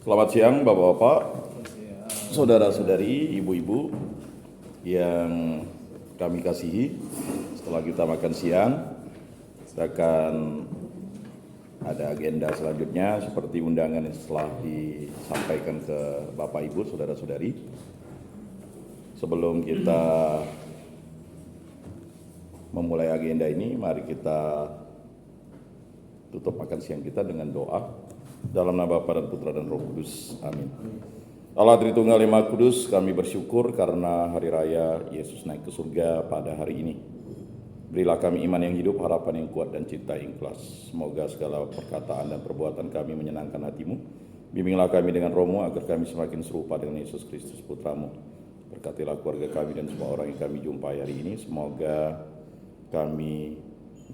Selamat siang Bapak-Bapak, Saudara-saudari, Ibu-Ibu yang kami kasihi. Setelah kita makan siang, kita akan ada agenda selanjutnya seperti undangan yang telah disampaikan ke Bapak Ibu, Saudara-saudari. Sebelum kita memulai agenda ini, mari kita tutup makan siang kita dengan doa. Dalam nama Bapa dan Putra dan Roh Kudus. Amin. Allah Tritunggal Yang Maha Kudus, kami bersyukur karena hari raya Yesus naik ke surga pada hari ini. Berilah kami iman yang hidup, harapan yang kuat, dan cinta yang ikhlas. Semoga segala perkataan dan perbuatan kami menyenangkan hati-Mu. Bimbinglah kami dengan Roh-Mu agar kami semakin serupa dengan Yesus Kristus Putra-Mu. Berkatilah keluarga kami dan semua orang yang kami jumpai hari ini. Semoga kami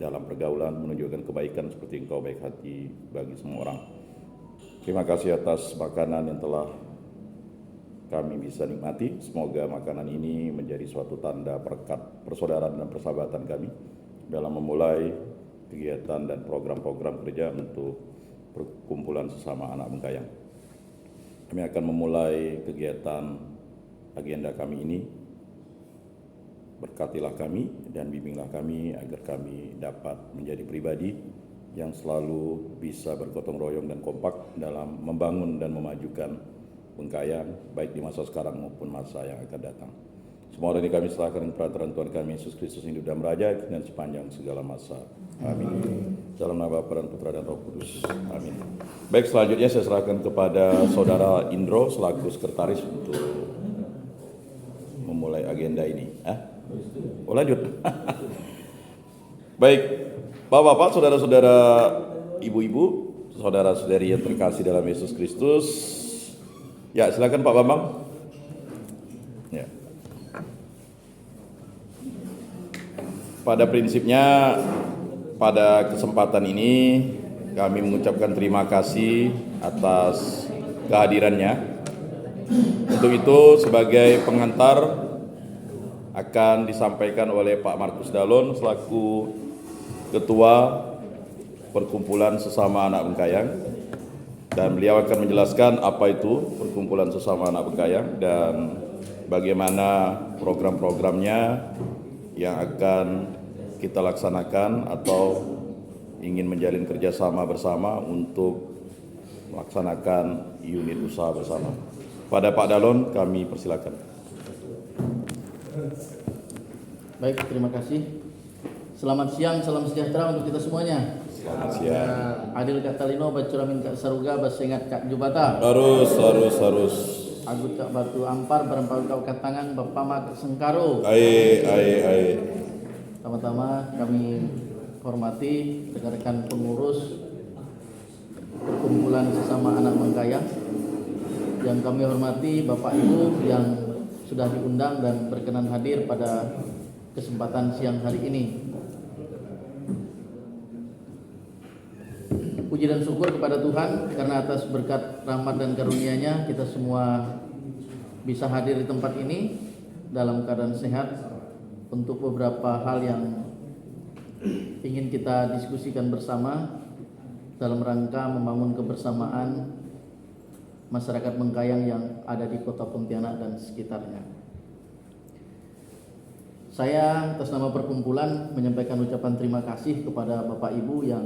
dalam pergaulan menunjukkan kebaikan seperti Engkau baik hati bagi semua orang. Terima kasih atas makanan yang telah kami bisa nikmati. Semoga makanan ini menjadi suatu tanda berkat persaudaraan dan persahabatan kami dalam memulai kegiatan dan program-program kerja untuk perkumpulan sesama anak Bengkayang. Kami akan memulai kegiatan agenda kami ini. Berkatilah kami dan bimbinglah kami agar kami dapat menjadi pribadi yang selalu bisa bergotong royong dan kompak dalam membangun dan memajukan Bengkayang, baik di masa sekarang maupun masa yang akan datang. Semua ini kami serahkan kepada Tuhan kami Yesus Kristus yang hidup dan meraja dan sepanjang segala masa. Amin. Dalam nama Bapa dan Putra dan Roh Kudus. Amin. Baik, selanjutnya saya serahkan kepada Saudara Indro selaku sekretaris untuk memulai agenda ini. Oh, lanjut. Baik, Bapak-bapak, saudara-saudara, ibu-ibu, saudara-saudari yang terkasih dalam Yesus Kristus. Ya, silakan Pak Bambang. Ya. Pada prinsipnya, pada kesempatan ini kami mengucapkan terima kasih atas kehadirannya. Untuk itu, sebagai pengantar akan disampaikan oleh Pak Markus Dalon selaku Ketua Perkumpulan Sesama Anak Bengkayang, dan beliau akan menjelaskan apa itu Perkumpulan Sesama Anak Bengkayang dan bagaimana program-programnya yang akan kita laksanakan atau ingin menjalin kerjasama bersama untuk melaksanakan unit usaha bersama. Pada Pak Dalon kami persilakan. Baik, terima kasih. Selamat siang, salam sejahtera untuk kita semuanya. Selamat siang. Adil Kak Talino, Bacuramin Kak Saruga, Basengat Kak Jubata. Harus. Agut Kak Batu Ampar, Berampal Kak Katangan, Bapama Kak Sengkaro. Ai. Pertama-tama kami hormati rekan-rekan pengurus Perkumpulan Sesama Anak Bengkayang. Yang kami hormati Bapak Ibu yang sudah diundang dan berkenan hadir pada kesempatan siang hari ini. Puji dan syukur kepada Tuhan karena atas berkat rahmat dan karunia-Nya kita semua bisa hadir di tempat ini dalam keadaan sehat untuk beberapa hal yang ingin kita diskusikan bersama dalam rangka membangun kebersamaan masyarakat Bengkayang yang ada di Kota Pontianak dan sekitarnya. Saya atas nama perkumpulan menyampaikan ucapan terima kasih kepada Bapak Ibu yang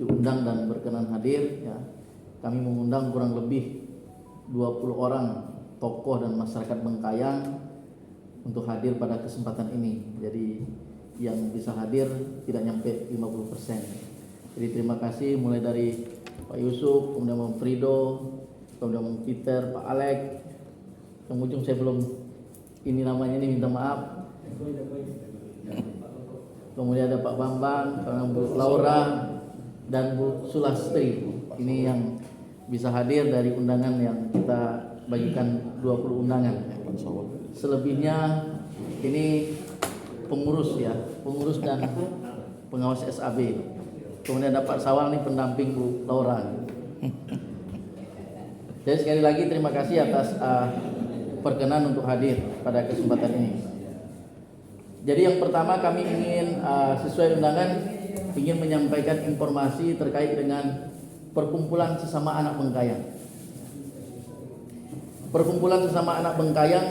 diundang dan berkenan hadir. Ya, kami mengundang kurang lebih 20 orang tokoh dan masyarakat Bengkayang untuk hadir pada kesempatan ini. Jadi yang bisa hadir tidak nyampe 50%. Jadi terima kasih mulai dari Pak Yusuf, kemudian Bang Frido, kemudian Bang Peter, Pak Alek. Yang ujung saya belum ini namanya ini, minta maaf. Kemudian ada Pak Bambang, Bu Laura, dan Bu Sulastri. Ini yang bisa hadir dari undangan yang kita bagikan 20 undangan. Selebihnya ini pengurus ya, pengurus dan pengawas SAB. Kemudian ada Pak Sawal nih pendamping Bu Laura. Jadi sekali lagi terima kasih atas perkenan untuk hadir pada kesempatan ini. Jadi yang pertama kami ingin sesuai undangan ingin menyampaikan informasi terkait dengan perkumpulan sesama anak Bengkayang. Perkumpulan sesama anak Bengkayang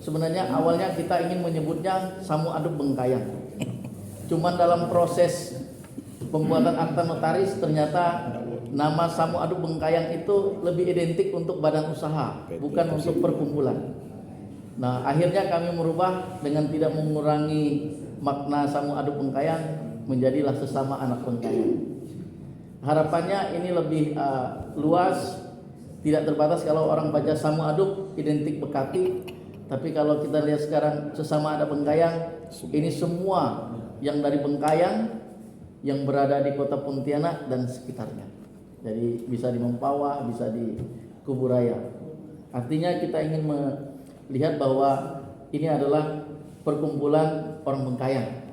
sebenarnya awalnya kita ingin menyebutnya Samu Aduk Bengkayang. Cuman dalam proses pembuatan akta notaris ternyata nama Samu Aduk Bengkayang itu lebih identik untuk badan usaha, bukan untuk perkumpulan. Nah, akhirnya kami merubah dengan tidak mengurangi makna Samu Aduk Bengkayang menjadilah sesama anak Bengkayang. Harapannya ini lebih luas, tidak terbatas. Kalau orang baca Samu Aduk identik Bekati, tapi kalau kita lihat sekarang sesama anak Bengkayang, ini semua yang dari Bengkayang yang berada di kota Pontianak dan sekitarnya. Jadi bisa di Mempawah, bisa di Kuburaya. Artinya kita ingin melihat bahwa ini adalah perkumpulan orang Bengkayang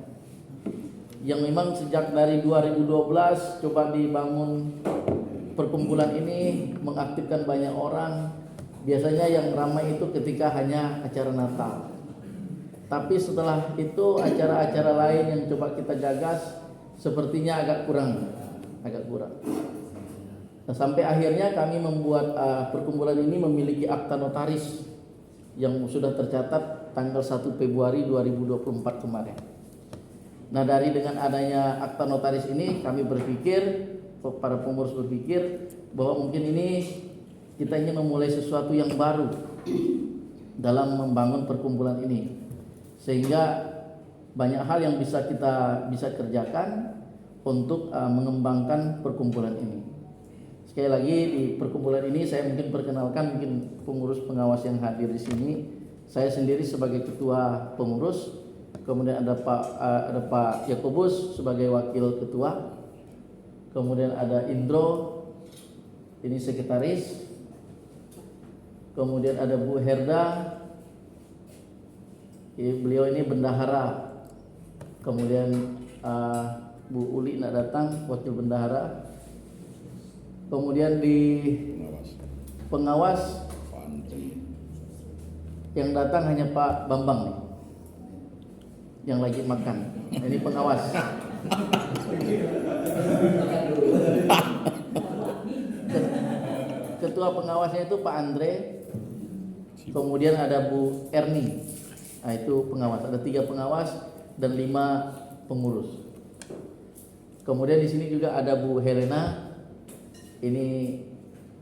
yang memang sejak dari 2012 coba dibangun perkumpulan ini, mengaktifkan banyak orang. Biasanya yang ramai itu ketika hanya acara Natal. Tapi setelah itu acara-acara lain yang coba kita gagas sepertinya agak kurang. Nah, sampai akhirnya kami membuat perkumpulan ini memiliki akta notaris yang sudah tercatat tanggal 1 Februari 2024 kemarin. Nah, dari dengan adanya akta notaris ini kami berpikir, para pengurus berpikir bahwa mungkin ini kita ingin memulai sesuatu yang baru dalam membangun perkumpulan ini, sehingga banyak hal yang bisa kita kerjakan untuk mengembangkan perkumpulan ini. Sekali lagi di perkumpulan ini saya mungkin perkenalkan mungkin pengurus pengawas yang hadir di sini. Saya sendiri sebagai ketua pengurus, kemudian ada Pak Yakobus sebagai wakil ketua, kemudian ada Indro ini sekretaris, kemudian ada Bu Herda, beliau ini bendahara, kemudian Bu Uli nak datang wakil bendahara. Kemudian di pengawas yang datang hanya Pak Bambang nih, yang lagi makan. Ini pengawas. Ketua pengawasnya itu Pak Andre. Kemudian ada Bu Erni. Nah, itu pengawas. Ada 3 pengawas dan 5 pengurus. Kemudian di sini juga ada Bu Helena. Ini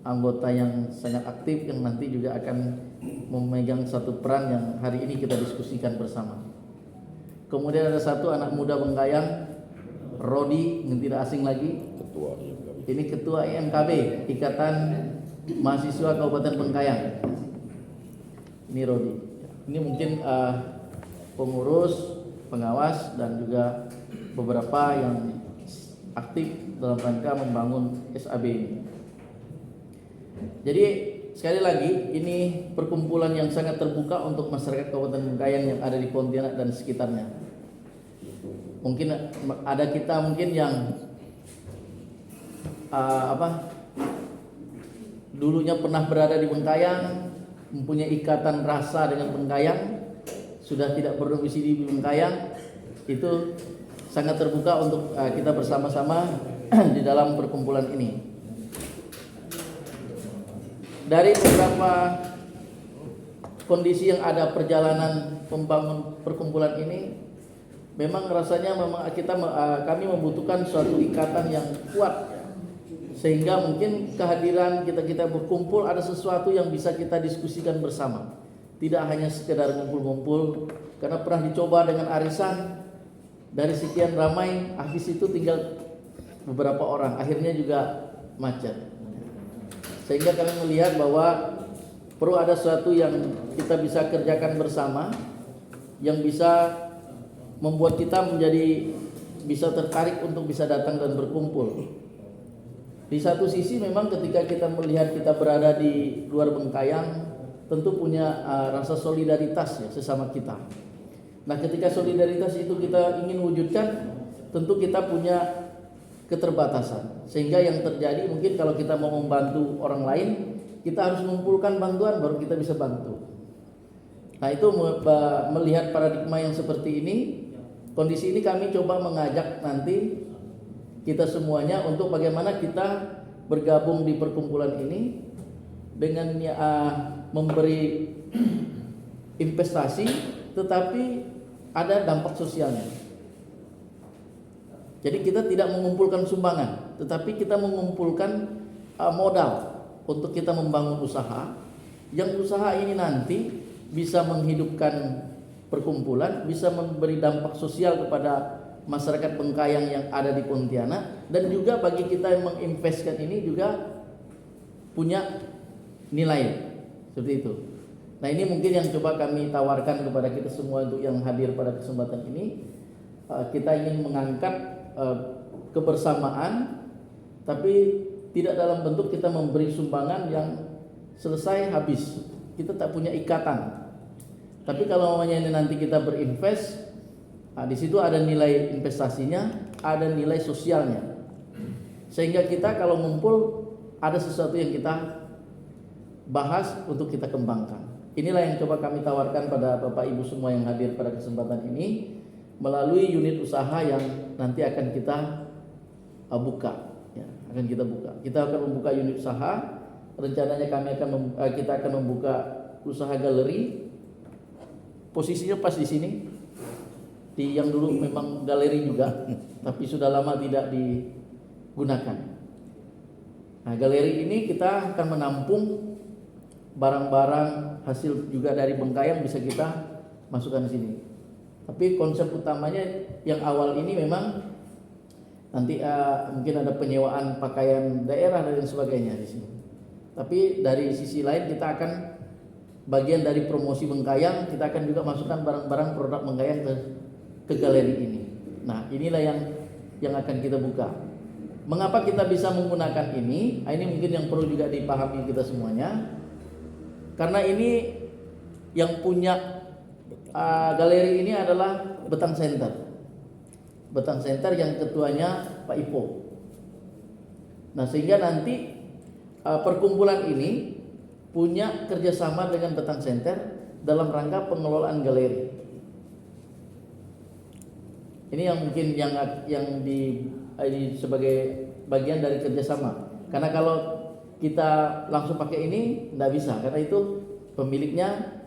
anggota yang sangat aktif yang nanti juga akan memegang satu peran yang hari ini kita diskusikan bersama. Kemudian ada 1 anak muda Bengkayang, Rodi, yang tidak asing lagi. Ini ketua IMKB, Ikatan Mahasiswa Kabupaten Bengkayang. Ini Rodi. Ini mungkin pengurus, pengawas dan juga beberapa yang aktif dalam rangka membangun SAB ini. Jadi sekali lagi ini perkumpulan yang sangat terbuka untuk masyarakat Kabupaten Bengkayang yang ada di Pontianak dan sekitarnya. Mungkin ada kita mungkin yang dulunya pernah berada di Bengkayang, mempunyai ikatan rasa dengan Bengkayang, sudah tidak berdomisili di Bengkayang, itu sangat terbuka untuk kita bersama-sama di dalam perkumpulan ini. Dari beberapa kondisi yang ada perjalanan membangun perkumpulan ini, memang rasanya kami membutuhkan suatu ikatan yang kuat, sehingga mungkin kehadiran kita berkumpul ada sesuatu yang bisa kita diskusikan bersama. Tidak hanya sekedar ngumpul-ngumpul, karena pernah dicoba dengan arisan. Dari sekian ramai, habis itu tinggal beberapa orang, akhirnya juga macet. Sehingga kami melihat bahwa perlu ada sesuatu yang kita bisa kerjakan bersama, yang bisa membuat kita menjadi bisa tertarik untuk bisa datang dan berkumpul. Di satu sisi memang ketika kita melihat kita berada di luar Bengkayang, tentu punya rasa solidaritas ya sesama kita. Nah, ketika solidaritas itu kita ingin wujudkan, tentu kita punya keterbatasan. Sehingga yang terjadi mungkin kalau kita mau membantu orang lain, kita harus mengumpulkan bantuan baru kita bisa bantu. Nah, itu melihat paradigma yang seperti ini, kondisi ini kami coba mengajak nanti kita semuanya untuk bagaimana kita bergabung di perkumpulan ini dengan memberi investasi, tetapi ada dampak sosialnya. Jadi kita tidak mengumpulkan sumbangan, tetapi kita mengumpulkan modal untuk kita membangun usaha. Yang usaha ini nanti bisa menghidupkan perkumpulan, bisa memberi dampak sosial kepada masyarakat Bengkayang yang ada di Pontianak, dan juga bagi kita yang menginvestkan ini juga punya nilai seperti itu. Nah, ini mungkin yang coba kami tawarkan kepada kita semua untuk yang hadir pada kesempatan ini. Kita ingin mengangkat kebersamaan, tapi tidak dalam bentuk kita memberi sumbangan yang selesai habis. Kita tak punya ikatan. Tapi kalau namanya ini nanti kita berinvest, di situ ada nilai investasinya, ada nilai sosialnya. Sehingga kita kalau ngumpul ada sesuatu yang kita bahas untuk kita kembangkan. Inilah yang coba kami tawarkan pada Bapak Ibu semua yang hadir pada kesempatan ini melalui unit usaha yang nanti akan kita buka. Ya, akan kita buka. Kita akan membuka unit usaha. Rencananya kita akan membuka usaha galeri. Posisinya pas di sini. Di yang dulu memang galeri juga, tapi sudah lama tidak digunakan. Nah, galeri ini kita akan menampung barang-barang hasil juga dari Bengkayang, bisa kita masukkan di sini. Tapi konsep utamanya yang awal ini memang nanti mungkin ada penyewaan pakaian daerah dan sebagainya di sini. Tapi dari sisi lain kita akan bagian dari promosi Bengkayang, kita akan juga masukkan barang-barang produk Bengkayang ke galeri ini. Nah, inilah yang akan kita buka. Mengapa kita bisa menggunakan ini? Ini mungkin yang perlu juga dipahami kita semuanya. Karena ini yang punya galeri ini adalah Betang Center. Betang Center yang ketuanya Pak Ipo. Nah, sehingga nanti perkumpulan ini punya kerjasama dengan Betang Center dalam rangka pengelolaan galeri. Ini yang mungkin yang sebagai bagian dari kerjasama. Karena kalau kita langsung pakai ini tidak bisa, karena itu pemiliknya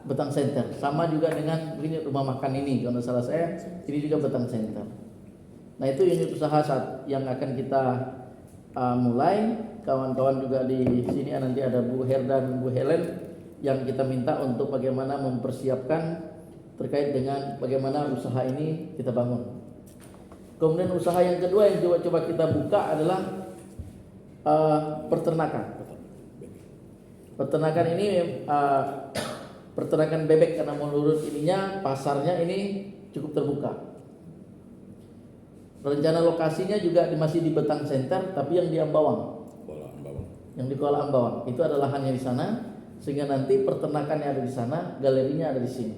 Betang Center. Sama juga dengan unit rumah makan ini, kalau salah saya ini juga Betang Center. Nah, itu unit usaha yang akan kita mulai. Kawan-kawan juga di sini nanti ada Bu Herda dan Bu Helen yang kita minta untuk bagaimana mempersiapkan terkait dengan bagaimana usaha ini kita bangun. Kemudian usaha yang kedua yang coba kita buka adalah peternakan. Peternakan ini peternakan bebek, karena menurut ininya pasarnya ini cukup terbuka. Rencana lokasinya juga masih di Betang Center, tapi yang di Ambawang. Yang di Kuala Ambawang itu ada lahannya di sana, sehingga nanti peternakannya ada di sana, galerinya ada di sini.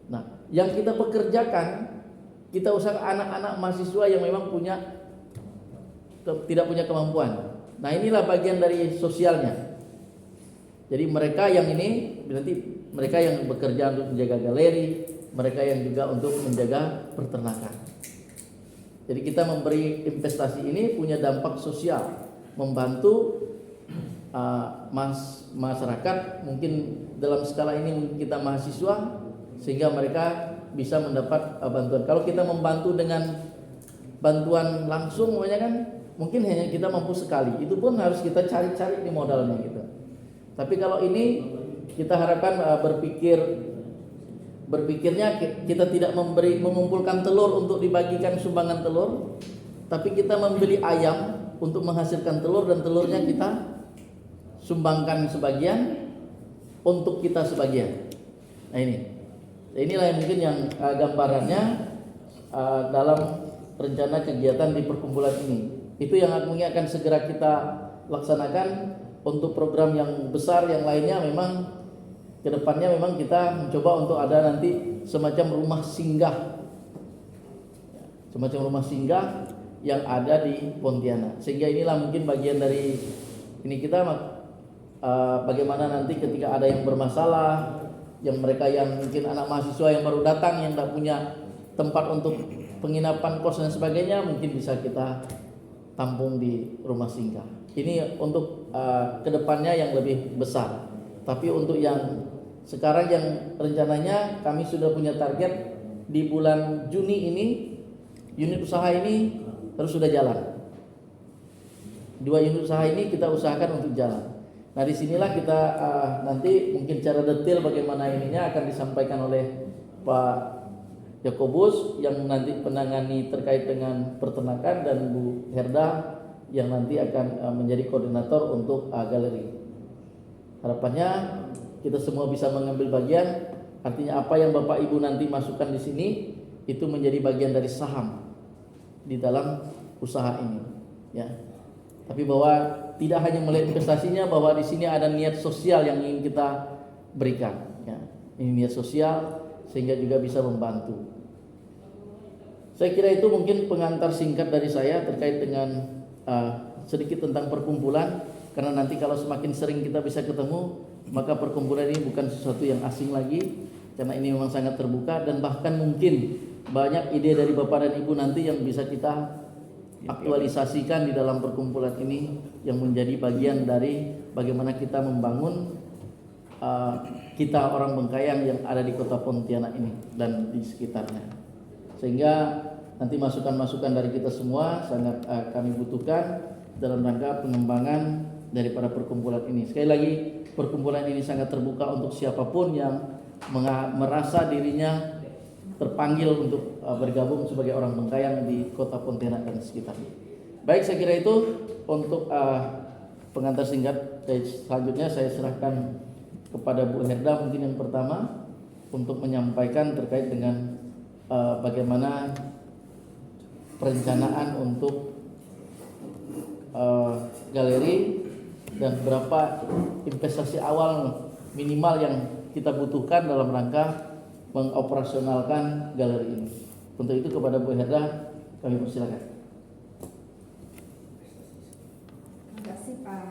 Nah, yang kita pekerjakan, kita usahakan anak-anak mahasiswa yang memang tidak punya kemampuan. Nah, inilah bagian dari sosialnya. Jadi mereka yang ini nanti mereka yang bekerja untuk menjaga galeri, mereka yang juga untuk menjaga peternakan. Jadi kita memberi investasi ini punya dampak sosial, membantu masyarakat, mungkin dalam skala ini kita mahasiswa, sehingga mereka bisa mendapat bantuan. Kalau kita membantu dengan bantuan langsung, kan mungkin hanya kita mampu sekali. Itu pun harus kita cari-cari di modalnya gitu. Tapi kalau ini kita harapkan berpikirnya kita tidak mengumpulkan telur untuk dibagikan sumbangan telur, tapi kita membeli ayam untuk menghasilkan telur, dan telurnya kita sumbangkan sebagian untuk kita sebagian. Nah, inilah yang mungkin yang gambarannya dalam rencana kegiatan di perkumpulan ini. Itu yang mungkin akan segera kita laksanakan. Untuk program yang besar yang lainnya memang kedepannya memang kita mencoba untuk ada nanti semacam rumah singgah, yang ada di Pontianak. Sehingga inilah mungkin bagian dari ini kita bagaimana nanti ketika ada yang bermasalah, yang mereka yang mungkin anak mahasiswa yang baru datang yang tidak punya tempat untuk penginapan, kos dan sebagainya, mungkin bisa kita tampung di rumah singgah. Ini untuk kedepannya yang lebih besar. Tapi untuk yang sekarang yang rencananya kami sudah punya target di bulan Juni ini unit usaha ini harus sudah jalan. 2 unit usaha ini kita usahakan untuk jalan. Nah disinilah kita nanti mungkin cara detail bagaimana ininya akan disampaikan oleh Pak Yakobus yang nanti penangani terkait dengan peternakan dan Bu Herda yang nanti akan menjadi koordinator untuk galeri. Harapannya kita semua bisa mengambil bagian. Artinya apa yang Bapak Ibu nanti masukkan di sini itu menjadi bagian dari saham di dalam usaha ini, ya. Tapi bahwa tidak hanya melihat investasinya, bahwa di sini ada niat sosial yang ingin kita berikan, ya. Ini niat sosial sehingga juga bisa membantu. Saya kira itu mungkin pengantar singkat dari saya terkait dengan sedikit tentang perkumpulan. Karena nanti kalau semakin sering kita bisa ketemu, maka perkumpulan ini bukan sesuatu yang asing lagi, karena ini memang sangat terbuka dan bahkan mungkin banyak ide dari Bapak dan Ibu nanti yang bisa kita aktualisasikan di dalam perkumpulan ini yang menjadi bagian dari bagaimana kita membangun kita orang Bengkayang yang ada di kota Pontianak ini dan di sekitarnya. Sehingga nanti masukan-masukan dari kita semua sangat kami butuhkan dalam rangka pengembangan daripada perkumpulan ini. Sekali lagi, perkumpulan ini sangat terbuka untuk siapapun yang merasa dirinya terpanggil untuk bergabung sebagai orang Bengkayang di kota Pontianak dan sekitarnya. Baik, saya kira itu untuk pengantar singkat. Selanjutnya saya serahkan kepada Bu Herda mungkin yang pertama untuk menyampaikan terkait dengan bagaimana perencanaan untuk galeri dan berapa investasi awal minimal yang kita butuhkan dalam rangka mengoperasionalkan galeri ini. Untuk itu kepada Bu Herda kami persilakan.